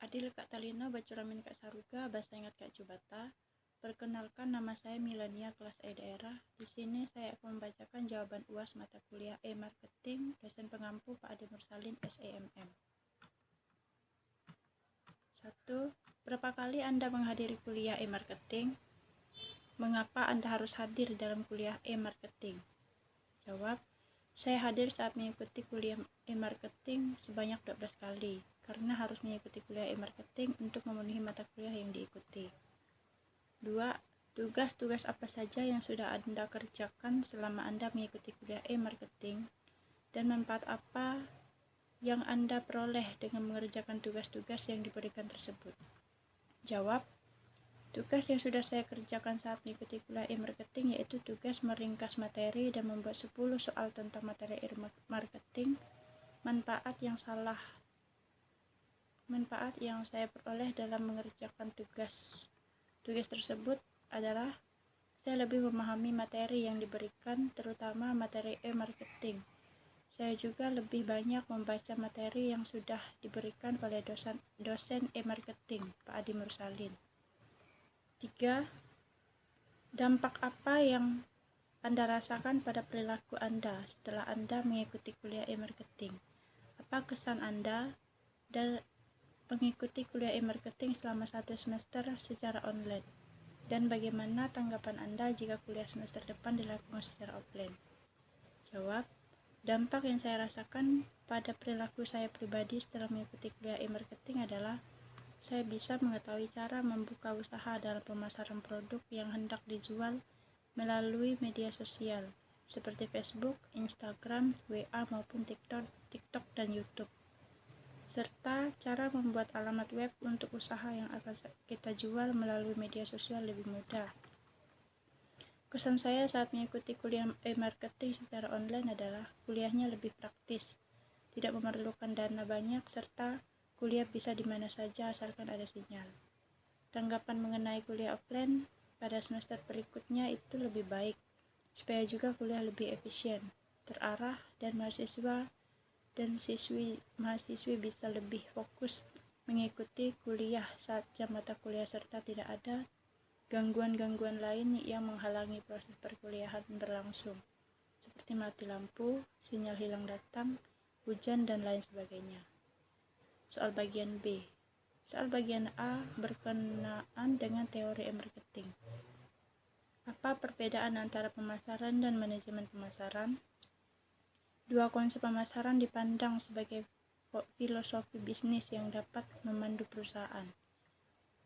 Adil Kak Talina, Bacuramin Kak Saruga, Bahasa Ingat Kak Cubata. Perkenalkan, nama saya Milania, kelas E daerah. Di sini saya akan membacakan jawaban UAS mata kuliah E-Marketing, dosen pengampu Pak Ade Mursalin, SEMM. 1. Berapa kali Anda menghadiri kuliah E-Marketing? Mengapa Anda harus hadir dalam kuliah E-Marketing? Jawab, saya hadir saat mengikuti kuliah E-Marketing sebanyak 12 kali, karena harus mengikuti kuliah E-Marketing untuk memenuhi mata kuliah yang diikuti. 2. Tugas-tugas apa saja yang sudah Anda kerjakan selama Anda mengikuti kuliah E-Marketing, dan manfaat apa yang Anda peroleh dengan mengerjakan tugas-tugas yang diberikan tersebut? Jawab, tugas yang sudah saya kerjakan saat mengikuti kuliah E-Marketing yaitu tugas meringkas materi dan membuat 10 soal tentang materi E-Marketing. Manfaat yang saya peroleh dalam mengerjakan tugas tersebut adalah saya lebih memahami materi yang diberikan, terutama materi E-Marketing. Saya juga lebih banyak membaca materi yang sudah diberikan oleh dosen E-Marketing, Pak Ade Mursalin. 3. Dampak apa yang Anda rasakan pada perilaku Anda setelah Anda mengikuti kuliah E-Marketing? Apa kesan Anda dan mengikuti kuliah E-Marketing selama 1 semester secara online? Dan bagaimana tanggapan Anda jika kuliah semester depan dilakukan secara offline? Jawab, dampak yang saya rasakan pada perilaku saya pribadi setelah mengikuti kuliah E-Marketing adalah saya bisa mengetahui cara membuka usaha dalam pemasaran produk yang hendak dijual melalui media sosial seperti Facebook, Instagram, WA maupun TikTok dan YouTube, serta cara membuat alamat web untuk usaha yang akan kita jual melalui media sosial lebih mudah. Kesan saya saat mengikuti kuliah E-Marketing secara online adalah kuliahnya lebih praktis, tidak memerlukan dana banyak, serta kuliah bisa di mana saja asalkan ada sinyal. Tanggapan mengenai kuliah offline pada semester berikutnya itu lebih baik, supaya juga kuliah lebih efisien, terarah, dan mahasiswa dan mahasiswi bisa lebih fokus mengikuti kuliah saat jam mata kuliah serta tidak ada gangguan-gangguan lain yang menghalangi proses perkuliahan berlangsung, seperti mati lampu, sinyal hilang datang, hujan, dan lain sebagainya. Soal bagian B. Soal bagian A berkenaan dengan teori E-Marketing. Apa perbedaan antara pemasaran dan manajemen pemasaran? Dua konsep pemasaran dipandang sebagai filosofi bisnis yang dapat memandu perusahaan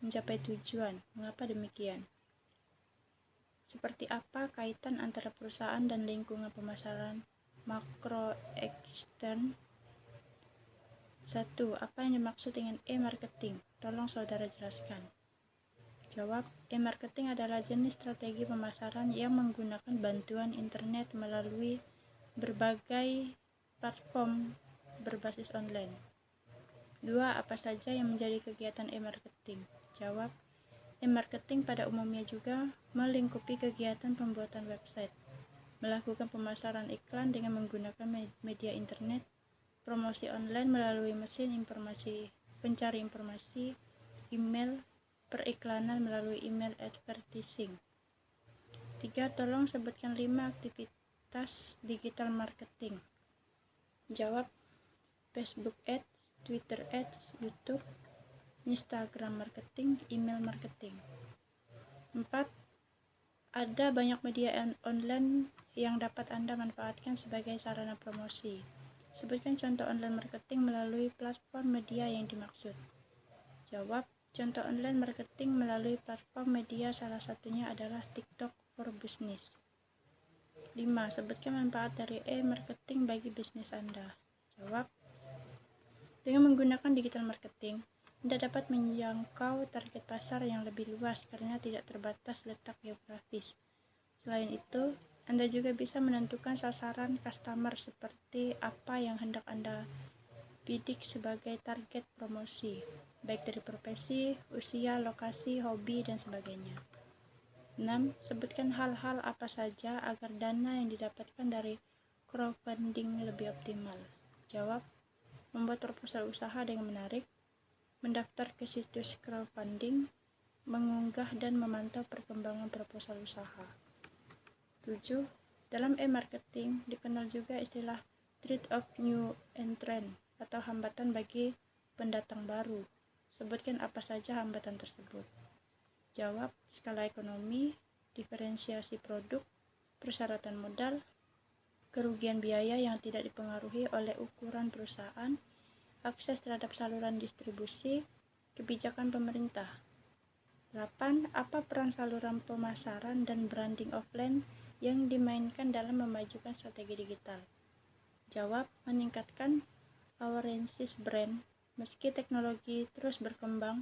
mencapai tujuan. Mengapa demikian? Seperti apa kaitan antara perusahaan dan lingkungan pemasaran makro ekstern? 1. Apa yang dimaksud dengan E-Marketing? Tolong saudara jelaskan. Jawab, E-Marketing adalah jenis strategi pemasaran yang menggunakan bantuan internet melalui berbagai platform berbasis online. 2. Apa saja yang menjadi kegiatan E-Marketing? Jawab, E-Marketing pada umumnya juga melingkupi kegiatan pembuatan website, melakukan pemasaran iklan dengan menggunakan media internet, promosi online melalui mesin pencari informasi, email, periklanan melalui email advertising. 3. Tolong sebutkan 5 aktivitas digital marketing. Jawab, Facebook Ads, Twitter Ads, YouTube, Instagram marketing, email marketing. 4. Ada banyak media online yang dapat Anda manfaatkan sebagai sarana promosi. Sebutkan contoh online marketing melalui platform media yang dimaksud. Jawab, contoh online marketing melalui platform media salah satunya adalah TikTok for Business. 5. Sebutkan manfaat dari E-Marketing bagi bisnis Anda. Jawab, dengan menggunakan digital marketing, Anda dapat menjangkau target pasar yang lebih luas karena tidak terbatas letak geografis. Selain itu, Anda juga bisa menentukan sasaran customer seperti apa yang hendak Anda bidik sebagai target promosi, baik dari profesi, usia, lokasi, hobi, dan sebagainya. 6. Sebutkan hal-hal apa saja agar dana yang didapatkan dari crowdfunding lebih optimal. Jawab, membuat proposal usaha dengan menarik, mendaftar ke situs crowdfunding, mengunggah dan memantau perkembangan proposal usaha. 7. Dalam e-marketing dikenal juga istilah threat of new entrant atau hambatan bagi pendatang baru. Sebutkan apa saja hambatan tersebut. Jawab: skala ekonomi, diferensiasi produk, persyaratan modal, kerugian biaya yang tidak dipengaruhi oleh ukuran perusahaan, akses terhadap saluran distribusi, kebijakan pemerintah. 8. Apa peran saluran pemasaran dan branding offline yang dimainkan dalam memajukan strategi digital? Jawab: meningkatkan awareness brand. Meski teknologi terus berkembang,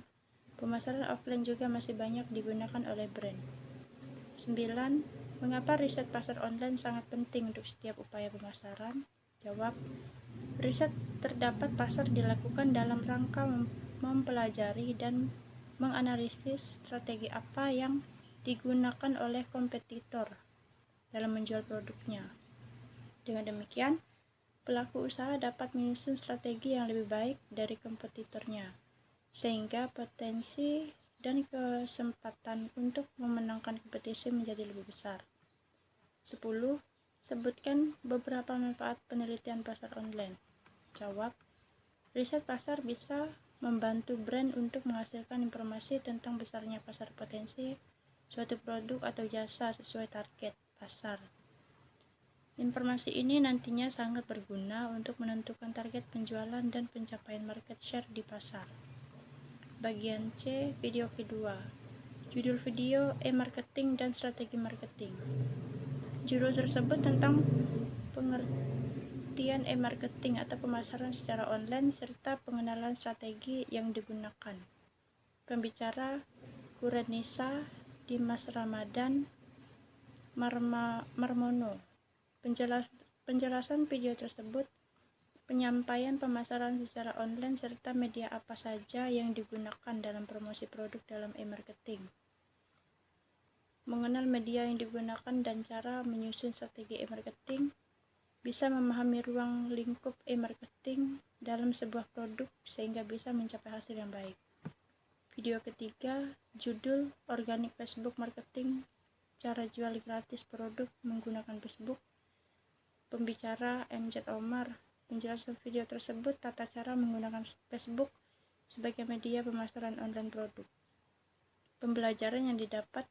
pemasaran offline juga masih banyak digunakan oleh brand. 9. Mengapa riset pasar online sangat penting untuk setiap upaya pemasaran? Jawab: riset terdapat pasar dilakukan dalam rangka mempelajari dan menganalisis strategi apa yang digunakan oleh kompetitor dalam menjual produknya. Dengan demikian, pelaku usaha dapat menyusun strategi yang lebih baik dari kompetitornya, sehingga potensi dan kesempatan untuk memenangkan kompetisi menjadi lebih besar. 10. Sebutkan beberapa manfaat penelitian pasar online. Jawab: riset pasar bisa membantu brand untuk menghasilkan informasi tentang besarnya pasar potensi suatu produk atau jasa sesuai target pasar. Informasi ini nantinya sangat berguna untuk menentukan target penjualan dan pencapaian market share di pasar. Bagian C, video kedua. Judul video: e-marketing dan strategi marketing. Judul tersebut tentang pengertian e-marketing atau pemasaran secara online serta pengenalan strategi yang digunakan. Pembicara: Kurenisa Dimas Ramadan Marmono. Penjelasan video tersebut, penyampaian pemasaran secara online serta media apa saja yang digunakan dalam promosi produk dalam e-marketing. Mengenal media yang digunakan dan cara menyusun strategi e-marketing, bisa memahami ruang lingkup e-marketing dalam sebuah produk sehingga bisa mencapai hasil yang baik. Video ketiga, judul Organic Facebook Marketing, cara jual gratis produk menggunakan Facebook. Pembicara MZ Omar. Penjelasan video tersebut tata cara menggunakan Facebook sebagai media pemasaran online produk. Pembelajaran yang didapat: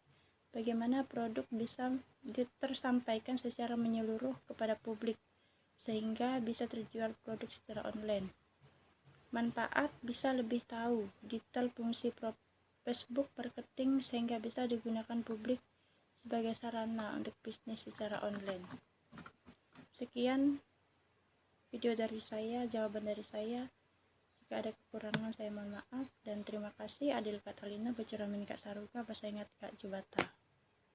bagaimana produk bisa tersampaikan secara menyeluruh kepada publik sehingga bisa terjual produk secara online. Manfaat: bisa lebih tahu detail fungsi Facebook marketing sehingga bisa digunakan publik sebagai sarana untuk bisnis secara online. Sekian video dari saya, jawaban dari saya. Jika ada kekurangan saya mohon maaf, dan terima kasih. Adil Katalina, Bacuramin Kak Saruka, Bahasa Ingat Kak Jubata.